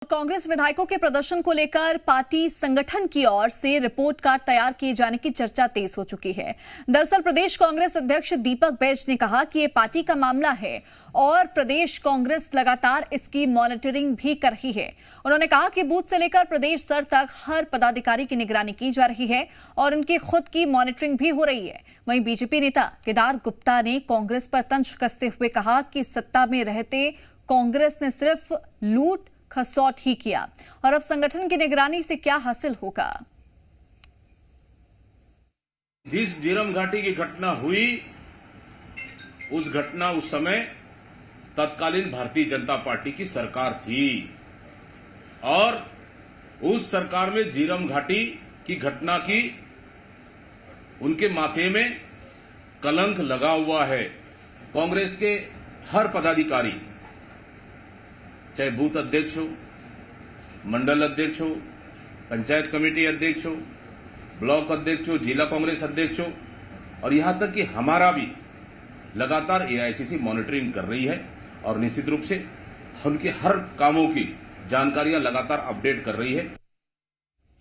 कांग्रेस विधायकों के प्रदर्शन को लेकर पार्टी संगठन की ओर से रिपोर्ट कार्ड तैयार किए जाने की चर्चा तेज हो चुकी है। दरअसल प्रदेश कांग्रेस अध्यक्ष दीपक बैज ने कहा कि ये पार्टी का मामला है और प्रदेश कांग्रेस लगातार इसकी मॉनिटरिंग भी कर रही है। उन्होंने कहा कि बूथ से लेकर प्रदेश स्तर तक हर पदाधिकारी की निगरानी की जा रही है और उनकी खुद की मॉनिटरिंग भी हो रही है। वहीं बीजेपी नेता केदार गुप्ता ने कांग्रेस पर तंज कसते हुए कहा कि सत्ता में रहते कांग्रेस ने सिर्फ लूट खसौट ही किया और अब संगठन की निगरानी से क्या हासिल होगा। जिस झीरम घाटी की घटना हुई उस समय तत्कालीन भारतीय जनता पार्टी की सरकार थी और उस सरकार में झीरम घाटी की घटना की उनके माथे में कलंक लगा हुआ है। कांग्रेस के हर पदाधिकारी, चाहे बूथ अध्यक्ष हो, मंडल अध्यक्ष हो, पंचायत कमेटी अध्यक्ष हो, ब्लॉक अध्यक्ष हो, जिला कांग्रेस अध्यक्ष हो और यहां तक कि हमारा भी लगातार एआईसीसी मॉनिटरिंग कर रही है और निश्चित रूप से उनके हर कामों की जानकारियां लगातार अपडेट कर रही है।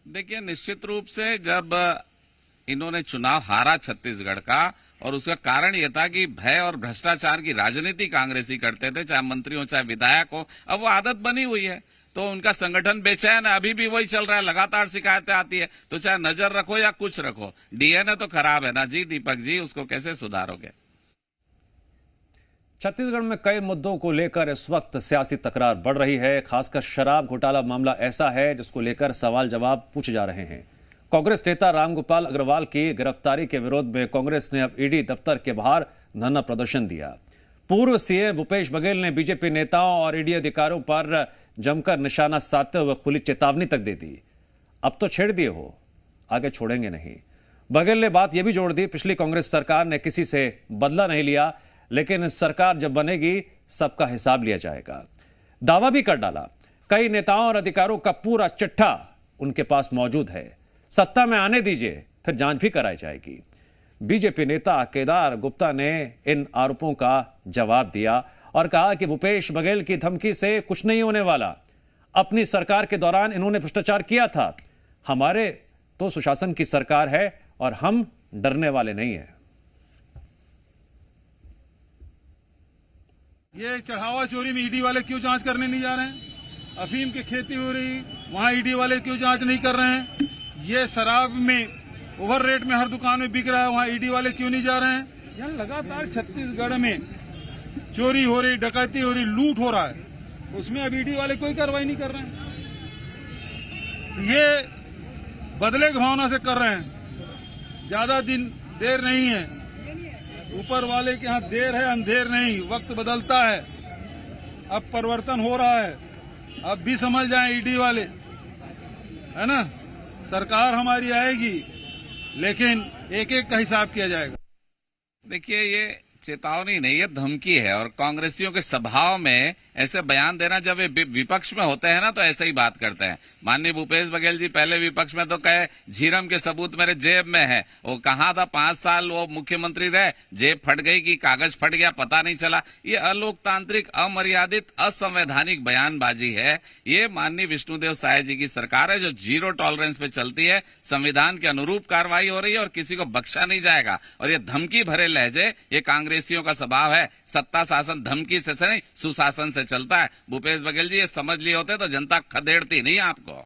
देखिए, निश्चित रूप से जब इन्होंने चुनाव हारा छत्तीसगढ़ का और उसका कारण यह था कि भय और भ्रष्टाचार की राजनीति कांग्रेसी करते थे, चाहे मंत्री हो चाहे विधायक हो। अब वो आदत बनी हुई है तो उनका संगठन बेचैन है, अभी भी वही चल रहा है, लगातार शिकायतें आती है। तो चाहे नजर रखो या कुछ रखो, डीएनए तो खराब है ना जी दीपक जी, उसको कैसे सुधारोगे। छत्तीसगढ़ में कई मुद्दों को लेकर इस वक्त सियासी तकरार बढ़ रही है। खासकर शराब घोटाला मामला ऐसा है जिसको लेकर सवाल जवाब पूछे जा रहे हैं। कांग्रेस नेता रामगोपाल अग्रवाल की गिरफ्तारी के विरोध में कांग्रेस ने अब ईडी दफ्तर के बाहर धरना प्रदर्शन दिया। पूर्व सीएम भूपेश बघेल ने बीजेपी नेताओं और ईडी अधिकारियों पर जमकर निशाना साधते हुए खुली चेतावनी तक दे दी। अब तो छेड़ दिए हो, आगे छोड़ेंगे नहीं। बघेल ने बात यह भी जोड़ दी, पिछली कांग्रेस सरकार ने किसी से बदला नहीं लिया, लेकिन सरकार जब बनेगी सबका हिसाब लिया जाएगा। दावा भी कर डाला, कई नेताओं और अधिकारियों का पूरा चिट्ठा उनके पास मौजूद है, सत्ता में आने दीजिए फिर जांच भी कराई जाएगी। बीजेपी नेता केदार गुप्ता ने इन आरोपों का जवाब दिया और कहा कि भूपेश बघेल की धमकी से कुछ नहीं होने वाला। अपनी सरकार के दौरान इन्होंने भ्रष्टाचार किया था, हमारे तो सुशासन की सरकार है और हम डरने वाले नहीं हैं। ये चढ़ावा चोरी में ईडी वाले क्यों जांच करने नहीं जा रहे हैं? अफीम की खेती हो रही, वहां ईडी वाले क्यों जांच नहीं कर रहे हैं? ये शराब में ओवर रेट में हर दुकान में बिक रहा है, वहां ईडी वाले क्यों नहीं जा रहे हैं? यहाँ लगातार छत्तीसगढ़ में चोरी हो रही, डकैती हो रही, लूट हो रहा है, उसमें अब ईडी वाले कोई कार्रवाई नहीं कर रहे हैं। ये बदले की भावना से कर रहे हैं, ज्यादा दिन देर नहीं है। ऊपर वाले के यहाँ देर है अंधेर नहीं, वक्त बदलता है, अब परिवर्तन हो रहा है। अब भी समझ जाएं ईडी वाले, है ना, सरकार हमारी आएगी लेकिन एक एक का हिसाब किया जाएगा। देखिए, ये चेतावनी नहीं है, धमकी है। और कांग्रेसियों के स्वभाव में ऐसे बयान देना, जब वे विपक्ष में होते हैं ना तो ऐसे ही बात करते हैं। माननीय भूपेश बघेल जी पहले विपक्ष में तो कहे झीरम के सबूत मेरे जेब में है। वो कहा था 5 साल वो मुख्यमंत्री रहे, जेब फट गई कि कागज फट गया पता नहीं चला। ये अलोकतांत्रिक, अमर्यादित, असंवैधानिक बयानबाजी है। ये माननीय विष्णुदेव साय जी की सरकार है जो जीरो टॉलरेंस पे चलती है। संविधान के अनुरूप कार्रवाई हो रही है और किसी को बख्शा नहीं जाएगा। और ये धमकी भरे लहजे, ये कांग्रेसियों का स्वभाव है। सत्ता शासन धमकी से नहीं, सुशासन से चलता है। भूपेश बघेल जी ये समझ लिए होते तो जनता खदेड़ती नहीं आपको।